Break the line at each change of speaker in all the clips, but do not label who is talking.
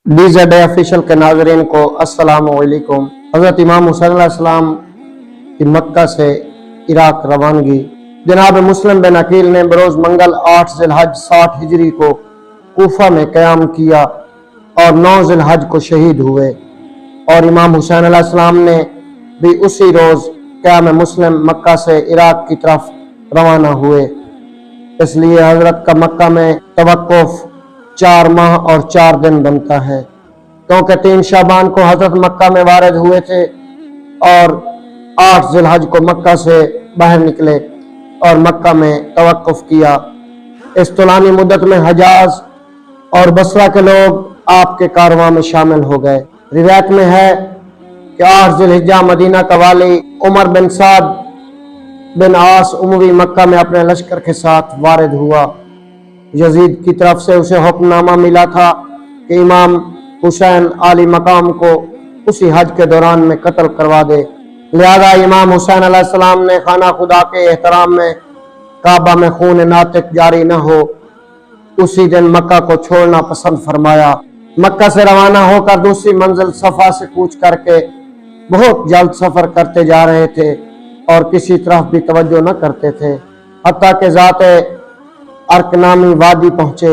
DZA official के नाजरीन को अस्सलाम वालेकुम। हज़रत इमाम हुसैन अलैहिस्सलाम की मक्का से इराक रवानगी। जनाब मुस्लिम बिन अकील ने बरोज़ मंगल 8 ज़िलहज 60 हिजरी को कूफा में क़याम किया और 9 ज़िलहज को शहीद हुए, और इमाम हुसैन अलैहिस्सलाम ने भी उसी रोज़ क़याम मुस्लिम मक्का से इराक की तरफ रवाना हुए। इसलिए हजरत का मक्का में तवक्कुफ 4 माह और 4 दिन बनता है, क्योंकि 3 शाबान को हजरत मक्का में वारिद हुए थे और 8 ज़िलहज को मक्का से बाहर निकले और मक्का में तवक्कुफ किया। इस तुलानी मुद्दत में हजाज और बसरा के लोग आपके कारवां में शामिल हो गए। रिवायत में है कि 8 ज़िलहिज्जा मदीना का वाली उमर बिन साद बिन आस उमवी मक्का में अपने लश्कर के साथ वारिद हुआ। यजीद की तरफ से उसे हुक्मनामा मिला था कि इमाम हुसैन आली मकाम को उसी हज के दौरान में कत्ल करवा दे। लिहाजा इमाम हुसैन अलैहिस्सलाम ने खाना खुदा के एहतराम में काबा में खून नातिक जारी न हो, उसी दिन मक्का को छोड़ना पसंद फरमाया। मक्का से रवाना होकर दूसरी मंजिल सफा से कूच करके बहुत जल्द सफर करते जा रहे थे और किसी तरफ भी तवज्जो न करते थे, हत्ता के ज़ाते अर्क नामी वादी पहुंचे।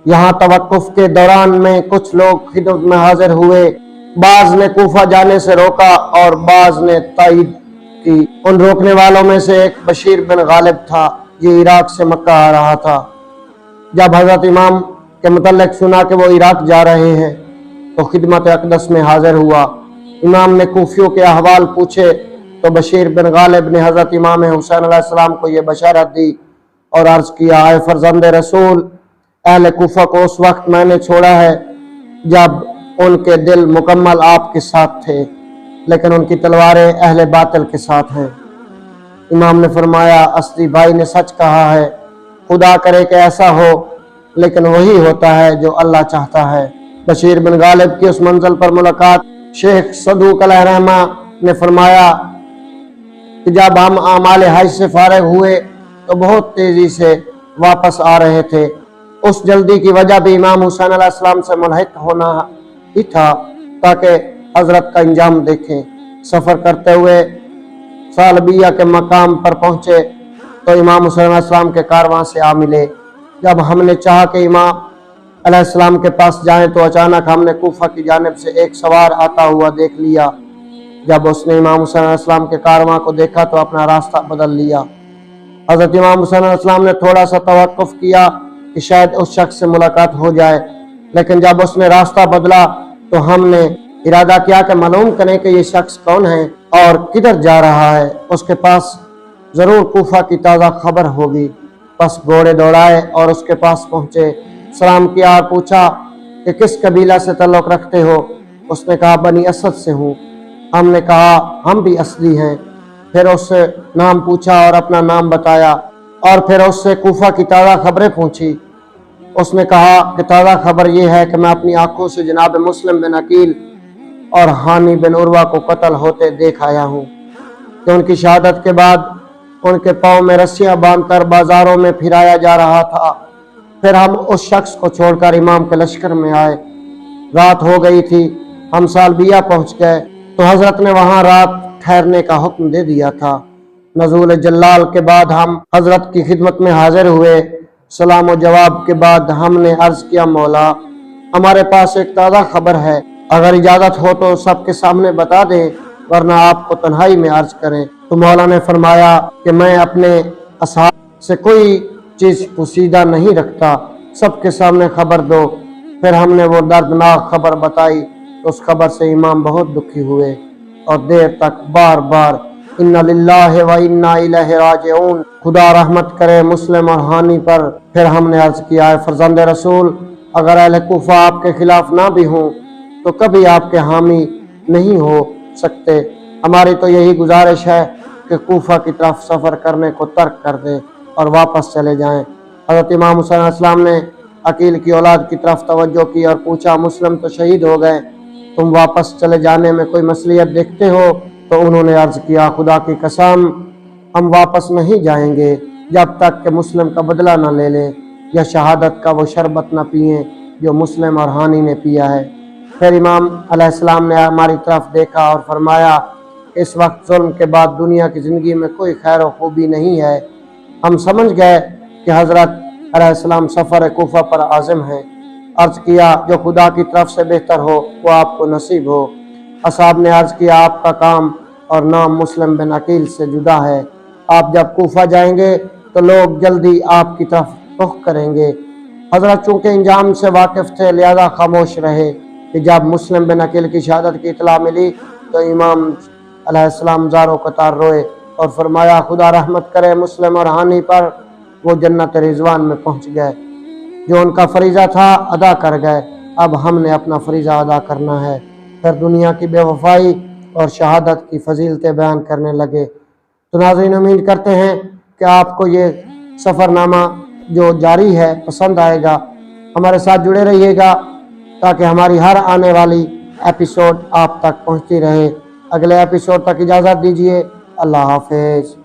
यहाँ तवक्कुफ के दौरान में कुछ लोग खिदमत में हाजिर हुए। बाज ने कूफा जाने से रोका और बाज ने तायीद की। उन रोकने वालों में से एक बशीर बिन गालिब था, ये इराक से मक्का आ रहा था। जब हजरत इमाम के मुतल्लिक सुना कि वो इराक जा रहे हैं तो खिदमत अक़दस में हाजिर हुआ। इमाम ने कूफियों के अहवाल पूछे तो बशीर बिन गालिब ने हजरत इमाम हुसैन अलैहिस्सलाम को यह बशारत दी और अर्ज किया, आए फरजंद रसूल, अहले कूफा को उस वक्त मैंने छोड़ा है जब उनके दिल मुकम्मल आपके साथ थे, लेकिन उनकी तलवारें अहले बातिल के साथ हैं। इमाम ने फरमाया, असली भाई ने सच कहा है, खुदा करे कि ऐसा हो, लेकिन वही होता है जो अल्लाह चाहता है। बशीर बिन गालिब की उस मंजिल पर मुलाकात शेख सदूक अलैहिर्रहमा ने फरमाया कि जब हम आमाल हज से फारिग हुए तो बहुत तेजी से वापस आ रहे थे। उस जल्दी की वजह भी इमाम हुसैन अलैहिस्सलाम से मुल्हिक होना ही था, ताकि हजरत का इंजाम देखें। सफर करते हुए सालबिया के मकाम पर पहुंचे तो इमाम हुसैन अलैहिस्सलाम के कारवां से आ मिले। जब हमने चाहा कि इमाम अलैहिस्सलाम के पास जाएं तो अचानक हमने कूफा की जानिब से एक सवार आता हुआ देख लिया। जब उसने इमाम हुसैन अलैहिस्सलाम के कारवां को देखा तो अपना रास्ता बदल लिया। हजरत इमाम हुसैन अलैहिस्सलाम ने थोड़ा सा तवक्कुफ किया कि शायद उस शख्स से मुलाकात हो जाए, लेकिन जब उसने रास्ता बदला तो हमने इरादा किया कि मालूम करें कि ये शख्स कौन है और किधर जा रहा है, उसके पास जरूर कूफा की ताज़ा खबर होगी। बस घोड़े दौड़ाए और उसके पास पहुंचे, सलाम किया और पूछा कि किस कबीला से ताल्लुक़ रखते हो। उसने कहा, बनी असद से हूँ। हमने कहा, हम भी असली हैं। फिर उससे नाम पूछा और अपना नाम बताया, और फिर उससे कूफा की ताज़ा खबरें पूछी। उसने कहा कि ताज़ा खबर यह है कि मैं अपनी आंखों से जनाब मुस्लिम बिन अकील और हानी बिन उर्वा को कत्ल होते देख आया हूँ कि उनकी शहादत के बाद उनके पाँव में रस्सियाँ बांधकर बाजारों में फिराया जा रहा था। फिर हम उस शख्स को छोड़कर इमाम के लश्कर में आए। रात हो गई थी, हम सालबिया पहुँच गए तो हजरत ने वहाँ रात ठहरने का हुक्म दे दिया था। नज़ूल जल्लाल के बाद हम हजरत की खिदमत में हाजिर हुए। सलाम और जवाब के बाद हमने अर्ज किया, मौला हमारे पास एक ताज़ा खबर है, अगर इजाज़त हो तो सबके सामने बता दें, वरना आपको तन्हाई में अर्ज करें। तो मौला ने फरमाया कि मैं अपने असहाब से कोई चीज़ पोशीदा नहीं रखता, सबके सामने खबर दो। फिर हमने वो दर्दनाक खबर बताई तो उस खबर से इमाम बहुत दुखी हुए और देर तक बार बार इन्ना लिल्लाहि व इन्ना इलैहि राजिऊन, खुदा रहमत करे मुस्लिम और हानी पर। फिर हमने अर्ज किया, है फरजंद रसूल, अगर अहले कूफा आपके खिलाफ ना भी हों तो कभी आपके हामी नहीं हो सकते। हमारी तो यही गुजारिश है कि कूफा की तरफ सफ़र करने को तर्क कर दें और वापस चले जाएं। हज़रत इमाम हुसैन अलैहिस्सलाम ने अकील की औलाद की तरफ तवज्जो की और पूछा, मुस्लिम तो शहीद हो गए, तुम वापस चले जाने में कोई मसलियत देखते हो? तो उन्होंने अर्ज किया, खुदा की कसम, हम वापस नहीं जाएंगे जब तक कि मुस्लिम का बदला न ले लें या शहादत का वो शरबत न पिएं جو مسلم اور ہانی نے پیا ہے۔ پھر امام علیہ السلام نے ہماری طرف دیکھا اور فرمایا اس وقت ظلم کے بعد دنیا کی زندگی میں کوئی خیر و خوبی نہیں ہے۔ ہم سمجھ گئے کہ حضرت علیہ السلام سفر کوفہ پر عازم ہیں۔ عرض کیا جو خدا کی طرف سے بہتر ہو وہ آپ کو نصیب ہو۔ اصحاب نے عرض کیا آپ کا کام اور نام مسلم بن عقیل سے جدا ہے، آپ جب کوفہ جائیں گے تو لوگ جلدی آپ کی طرف رخ کریں گے۔ حضرت چونکہ انجام سے واقف تھے لہذا خاموش رہے کہ جب مسلم بن عقیل کی شہادت کی اطلاع ملی تو امام علیہ السلام زار و قطار روئے اور فرمایا خدا رحمت کرے مسلم اور ہانی پر، وہ جنت رضوان میں پہنچ گئے، جو ان کا فریضہ تھا ادا کر گئے، اب ہم نے اپنا فریضہ ادا کرنا ہے۔ پھر دنیا کی بے وفائی اور شہادت کی فضیلتیں بیان کرنے لگے۔ تو ناظرین امید کرتے ہیں کہ آپ کو یہ سفر نامہ جو جاری ہے پسند آئے گا۔ ہمارے ساتھ جڑے رہیے گا تاکہ ہماری ہر آنے والی ایپیسوڈ آپ تک پہنچتی رہے۔ اگلے ایپیسوڈ تک اجازت دیجیے، اللہ حافظ۔